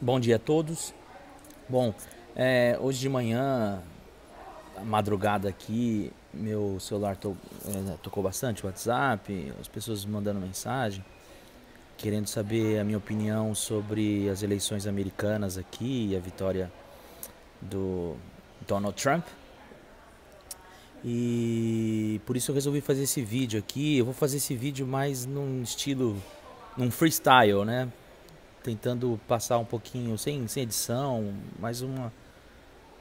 Bom dia a todos. Bom, hoje de manhã, madrugada aqui, meu celular tocou bastante, o WhatsApp, as pessoas mandando mensagem, querendo saber a minha opinião sobre as eleições americanas aqui e a vitória do Donald Trump. E por isso eu resolvi fazer esse vídeo aqui. Eu vou fazer esse vídeo mais num freestyle, né? Tentando passar um pouquinho, sem edição, mais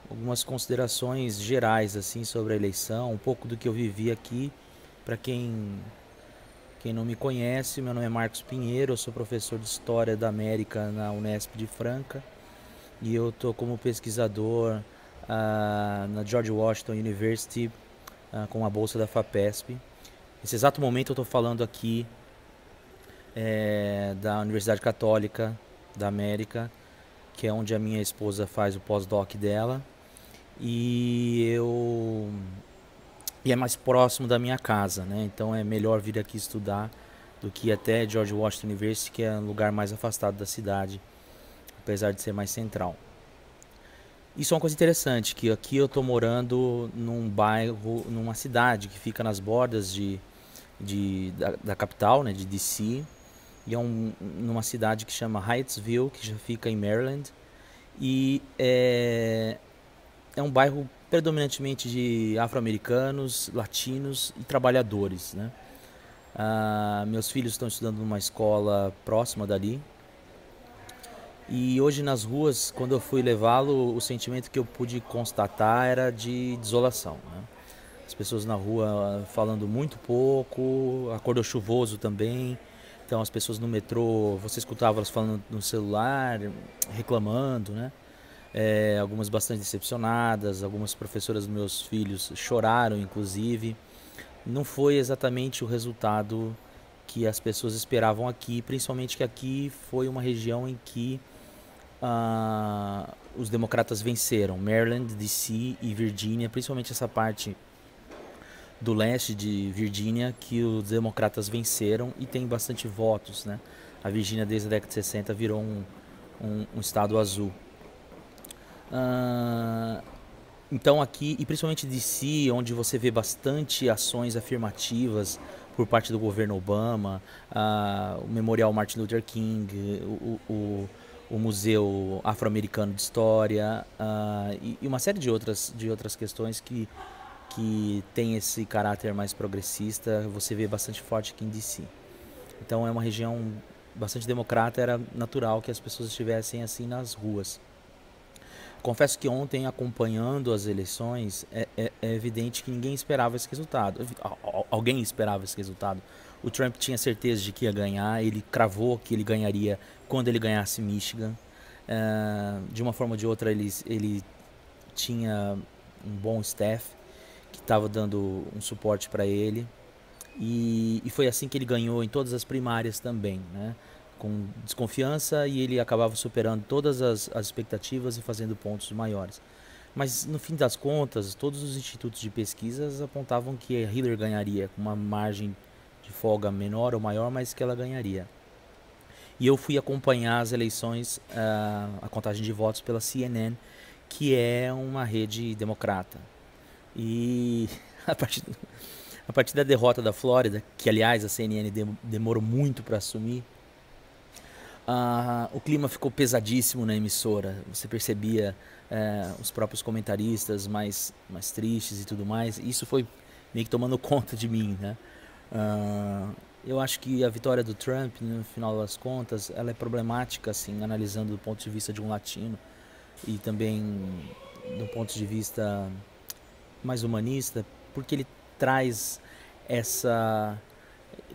algumas considerações gerais assim sobre a eleição, um pouco do que eu vivi aqui. Para quem não me conhece, meu nome é Marcos Pinheiro, eu sou professor de História da América na Unesp de Franca e eu tô como pesquisador na George Washington University com a bolsa da FAPESP. Nesse exato momento eu estou falando aqui da Universidade Católica da América, que é onde a minha esposa faz o pós-doc dela. E é mais próximo da minha casa, né? Então é melhor vir aqui estudar do que até George Washington University, que é um lugar mais afastado da cidade, apesar de ser mais central. Isso é uma coisa interessante, que aqui eu estou morando num bairro, numa cidade que fica nas bordas da capital, né, de DC, e numa cidade que chama Hyattsville, que já fica em Maryland, e é um bairro predominantemente de afro-americanos, latinos e trabalhadores, né? Meus filhos estão estudando numa escola próxima dali. E hoje nas ruas, quando eu fui levá-lo, o sentimento que eu pude constatar era de desolação, né? As pessoas na rua falando muito pouco, acordou chuvoso também. Então as pessoas no metrô, você escutava elas falando no celular, reclamando, né? Algumas bastante decepcionadas, algumas professoras dos meus filhos choraram, inclusive. Não foi exatamente o resultado que as pessoas esperavam aqui, principalmente que aqui foi uma região em que os democratas venceram, Maryland, DC e Virgínia, principalmente essa parte do leste de Virgínia que os democratas venceram e tem bastante votos, né? A Virgínia desde a década de 60 virou um estado azul. Então aqui, e principalmente DC, onde você vê bastante ações afirmativas por parte do governo Obama, o Memorial Martin Luther King, o Museu Afro-Americano de História, e uma série de outras questões que tem esse caráter mais progressista, você vê bastante forte aqui em DC. Então é uma região bastante democrata, era natural que as pessoas estivessem assim nas ruas. Confesso que ontem, acompanhando as eleições, é evidente que ninguém esperava esse resultado. Alguém esperava esse resultado. O Trump tinha certeza de que ia ganhar, ele cravou que ele ganharia quando ele ganhasse Michigan. De uma forma ou de outra, ele tinha um bom staff que estava dando um suporte para ele. E foi assim que ele ganhou em todas as primárias também, né? Com desconfiança, e ele acabava superando todas as expectativas e fazendo pontos maiores. Mas no fim das contas, todos os institutos de pesquisas apontavam que Hillary ganharia com uma margem de folga menor ou maior, mas que ela ganharia. E eu fui acompanhar as eleições, a contagem de votos pela CNN, que é uma rede democrata. E a partir, a partir da derrota da Flórida, que aliás a CNN demorou muito para assumir, o clima ficou pesadíssimo na emissora. Você percebia os próprios comentaristas mais tristes e tudo mais. Isso foi meio que tomando conta de mim, né? Eu acho que a vitória do Trump, no final das contas, ela é problemática, assim, analisando do ponto de vista de um latino e também do ponto de vista mais humanista, porque ele traz essa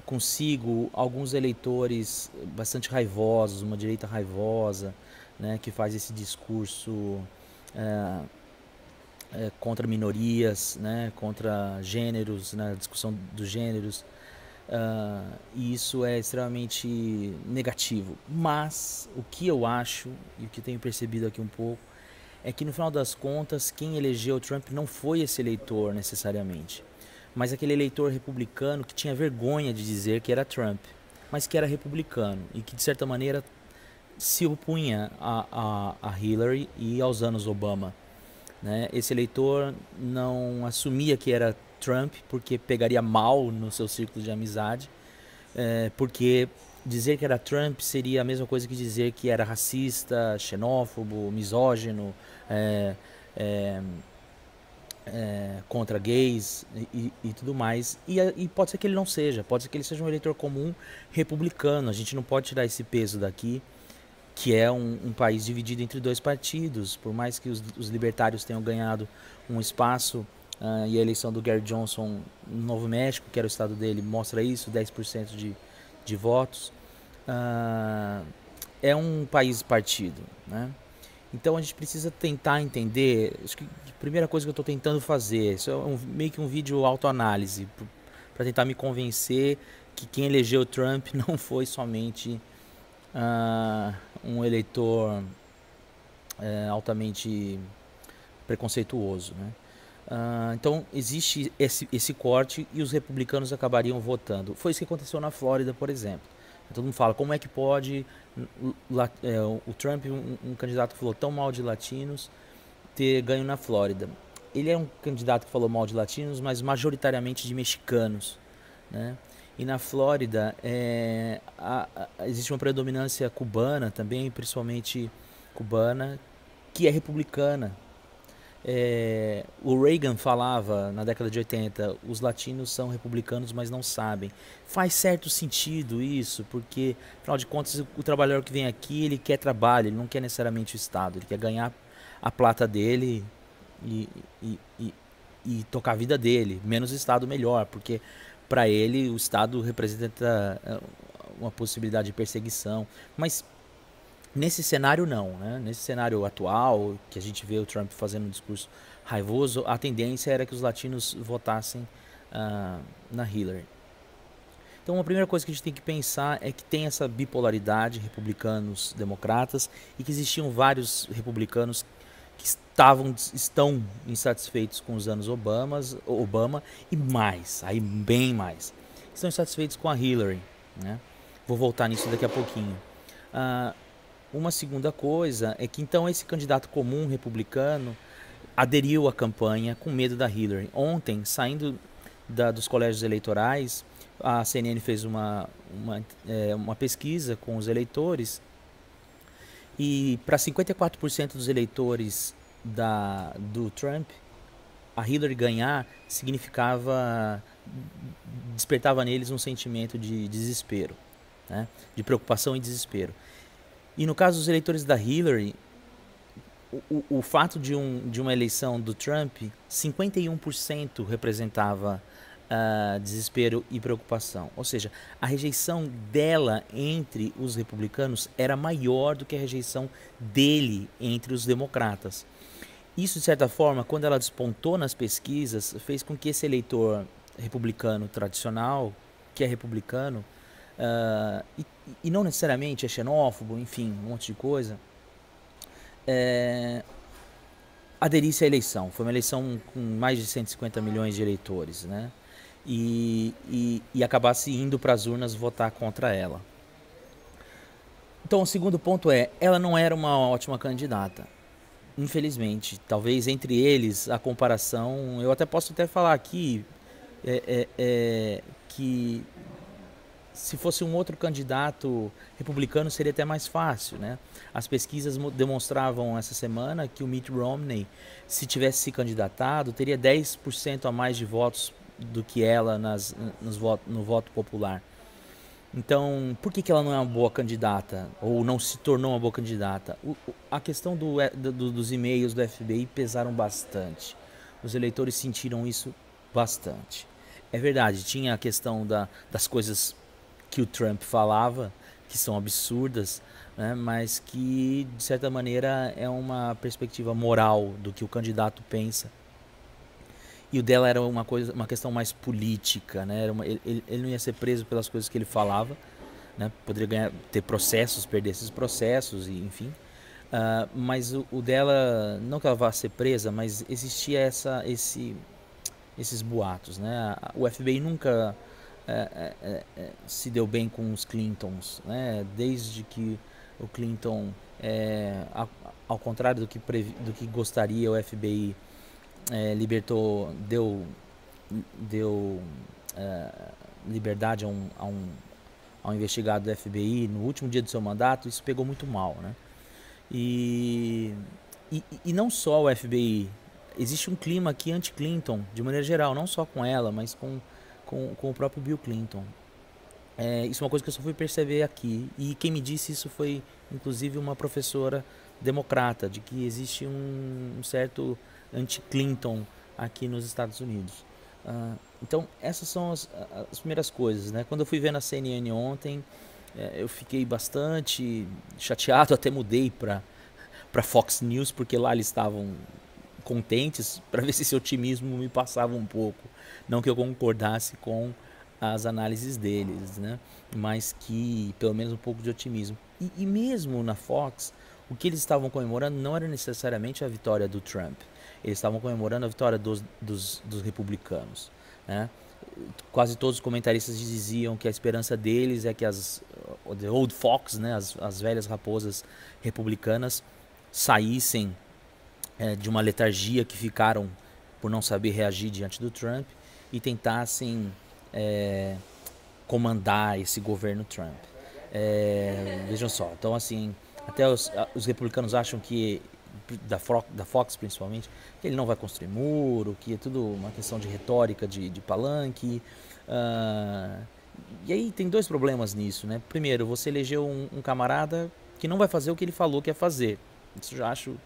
consigo alguns eleitores bastante raivosos, uma direita raivosa, né, que faz esse discurso contra minorias, né, contra gêneros, né, discussão dos gêneros. E isso é extremamente negativo. Mas o que eu acho, e o que tenho percebido aqui um pouco, é que no final das contas, quem elegeu o Trump não foi esse eleitor necessariamente, mas aquele eleitor republicano que tinha vergonha de dizer que era Trump, mas que era republicano e que de certa maneira se opunha a Hillary e aos anos Obama, né? Esse eleitor não assumia que era Trump porque pegaria mal no seu círculo de amizade, porque dizer que era Trump seria a mesma coisa que dizer que era racista, xenófobo, misógino, é, é, contra gays e tudo mais. E pode ser que ele não seja, pode ser que ele seja um eleitor comum republicano. A gente não pode tirar esse peso daqui, que é um país dividido entre dois partidos. Por mais que os libertários tenham ganhado um espaço, e a eleição do Gary Johnson no Novo México, que era o estado dele, mostra isso, 10% de votos. É um país partido, né? Então a gente precisa tentar entender. Acho que a primeira coisa que eu estou tentando fazer, isso é meio que um vídeo autoanálise, para tentar me convencer que quem elegeu Trump não foi somente um eleitor altamente preconceituoso, né? Então existe esse corte e os republicanos acabariam votando. Foi isso que aconteceu na Flórida, por exemplo. Todo mundo fala, como é que pode o Trump, um candidato que falou tão mal de latinos, ter ganho na Flórida? Ele é um candidato que falou mal de latinos, mas majoritariamente de mexicanos, né? E na Flórida existe uma predominância cubana também, principalmente cubana, que é republicana. O Reagan falava na década de 80, os latinos são republicanos, mas não sabem. Faz certo sentido isso, porque afinal de contas o trabalhador que vem aqui, ele quer trabalho, ele não quer necessariamente o Estado, ele quer ganhar a plata dele e, e, e, e tocar a vida dele, menos o Estado melhor, porque para ele o Estado representa uma possibilidade de perseguição. Mas nesse cenário não, né? Nesse cenário atual, que a gente vê o Trump fazendo um discurso raivoso, a tendência era que os latinos votassem na Hillary. Então a primeira coisa que a gente tem que pensar é que tem essa bipolaridade, republicanos, democratas, e que existiam vários republicanos que estão insatisfeitos com os anos Obama e mais, aí bem mais, estão insatisfeitos com a Hillary, né? Vou voltar nisso daqui a pouquinho. Uma segunda coisa é que então esse candidato comum republicano aderiu à campanha com medo da Hillary. Ontem, saindo dos colégios eleitorais, a CNN fez uma pesquisa com os eleitores e para 54% dos eleitores do Trump, a Hillary ganhar despertava neles um sentimento de desespero, né? De preocupação e desespero. E no caso dos eleitores da Hillary, o fato de uma eleição do Trump, 51% representava desespero e preocupação. Ou seja, a rejeição dela entre os republicanos era maior do que a rejeição dele entre os democratas. Isso, de certa forma, quando ela despontou nas pesquisas, fez com que esse eleitor republicano tradicional, que é republicano, e não necessariamente é xenófobo, enfim, um monte de coisa, aderisse à eleição. Foi uma eleição com mais de 150 milhões de eleitores, né? E acabasse indo para as urnas votar contra ela. Então o segundo ponto ela não era uma ótima candidata. Infelizmente, talvez entre eles a comparação, eu posso falar aqui que se fosse um outro candidato republicano seria até mais fácil, né? As pesquisas demonstravam essa semana que o Mitt Romney, se tivesse se candidatado, teria 10% a mais de votos do que ela no voto popular. Então, por que ela não é uma boa candidata? Ou não se tornou uma boa candidata? A questão dos e-mails do FBI pesaram bastante. Os eleitores sentiram isso bastante. É verdade, tinha a questão das coisas que o Trump falava, que são absurdas, né? Mas que, de certa maneira, é uma perspectiva moral do que o candidato pensa. E o dela era uma questão mais política, né? Ele não ia ser preso pelas coisas que ele falava, né? Poderia ter processos, perder esses processos, enfim. Mas o dela, não que ela vá ser presa, mas existia esses boatos, né? O FBI nunca se deu bem com os Clintons, né? Desde que O Clinton, ao contrário do que gostaria, o FBI deu liberdade a um investigado do FBI no último dia do seu mandato. Isso pegou muito mal, né? E não só o FBI, existe um clima aqui anti-Clinton, de maneira geral, não só com ela, mas com o próprio Bill Clinton. Isso é uma coisa que eu só fui perceber aqui, e quem me disse isso foi inclusive uma professora democrata, de que existe um certo anti-Clinton aqui nos Estados Unidos. Então essas são as primeiras coisas, né? Quando eu fui ver na CNN ontem, eu fiquei bastante chateado, até mudei para Fox News, porque lá eles estavam contentes, para ver se esse otimismo me passava um pouco. Não que eu concordasse com as análises deles, né? Mas que pelo menos um pouco de otimismo. E mesmo na Fox, o que eles estavam comemorando não era necessariamente a vitória do Trump. Eles estavam comemorando a vitória dos republicanos, né? Quase todos os comentaristas diziam que a esperança deles é que the old fox, né, as velhas raposas republicanas, saíssem de uma letargia que ficaram por não saber reagir diante do Trump e tentassem comandar esse governo Trump. Vejam só, então assim, até os republicanos acham que, da Fox principalmente, que ele não vai construir muro, que é tudo uma questão de retórica, de palanque. E aí tem dois problemas nisso, né? Primeiro, você elegeu um camarada que não vai fazer o que ele falou que ia fazer. Isso eu já acho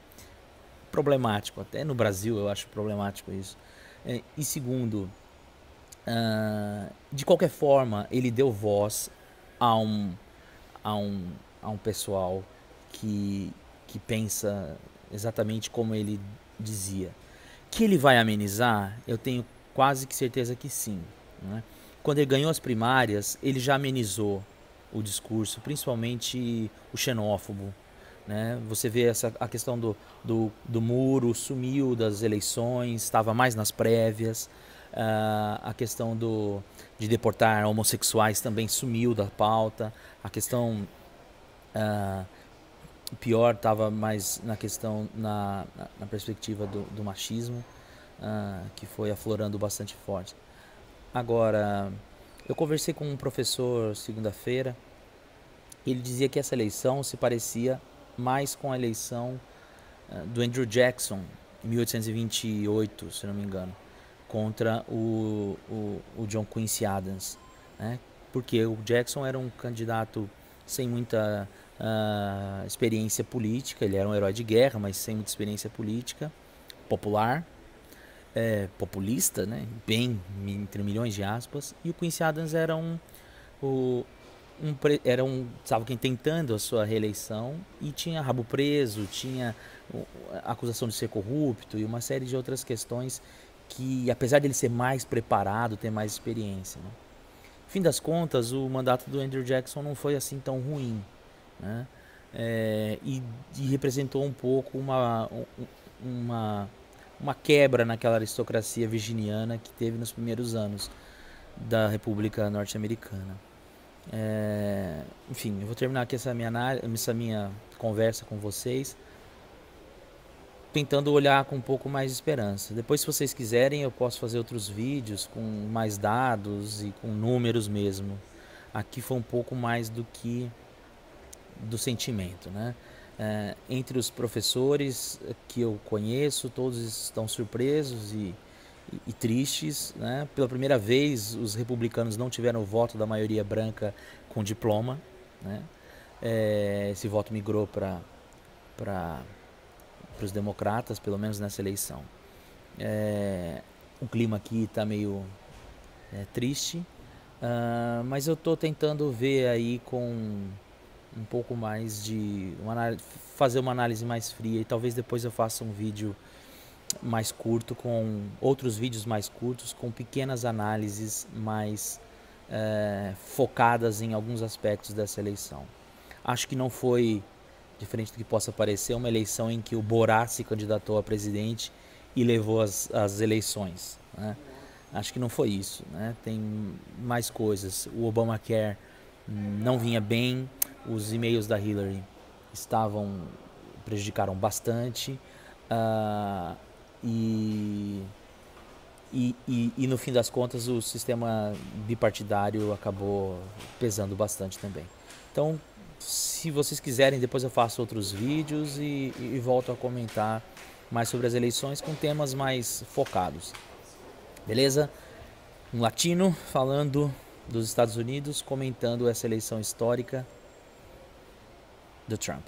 problemático, até no Brasil eu acho problemático isso. E segundo, de qualquer forma, ele deu voz a um pessoal que pensa exatamente como ele dizia. Que ele vai amenizar, eu tenho quase que certeza que sim, né? Quando ele ganhou as primárias, ele já amenizou o discurso, principalmente o xenófobo, né? Você vê a questão do muro, sumiu das eleições, estava mais nas prévias. A questão de deportar homossexuais também sumiu da pauta. A questão pior estava mais na questão, na perspectiva do machismo, que foi aflorando bastante forte. Agora, eu conversei com um professor segunda-feira, ele dizia que essa eleição se parecia mais com a eleição do Andrew Jackson, em 1828, se não me engano, contra o John Quincy Adams, né? Porque o Jackson era um candidato sem muita experiência política, ele era um herói de guerra, mas sem muita experiência política, popular, populista, né? Bem, entre milhões de aspas, e o Quincy Adams era sabe quem, tentando a sua reeleição, e tinha rabo preso, tinha acusação de ser corrupto e uma série de outras questões que, apesar dele ser mais preparado, ter mais experiência, né? No fim das contas, o mandato do Andrew Jackson não foi assim tão ruim, né? E representou um pouco uma quebra naquela aristocracia virginiana que teve nos primeiros anos da República Norte-Americana. Enfim, eu vou terminar aqui essa minha conversa com vocês, tentando olhar com um pouco mais de esperança. Depois, se vocês quiserem, eu posso fazer outros vídeos com mais dados e com números mesmo. Aqui foi um pouco mais do sentimento, né? Entre os professores que eu conheço, todos estão surpresos e tristes, né? Pela primeira vez, os republicanos não tiveram o voto da maioria branca com diploma, né? Esse voto migrou para os democratas, pelo menos nessa eleição. O clima aqui está meio triste, mas eu estou tentando ver aí com um pouco mais fazer uma análise mais fria, e talvez depois eu faça um vídeo mais curto, com outros vídeos mais curtos, com pequenas análises mais focadas em alguns aspectos dessa eleição. Acho que não foi, diferente do que possa parecer, uma eleição em que o Borá se candidatou a presidente e levou as eleições, né? Acho que não foi isso, né? Tem mais coisas. O Obamacare não vinha bem, os e-mails da Hillary prejudicaram bastante, ah, e, e no fim das contas o sistema bipartidário acabou pesando bastante também. Então, se vocês quiserem, depois eu faço outros vídeos e volto a comentar mais sobre as eleições com temas mais focados. Beleza? Um latino falando dos Estados Unidos, comentando essa eleição histórica do Trump.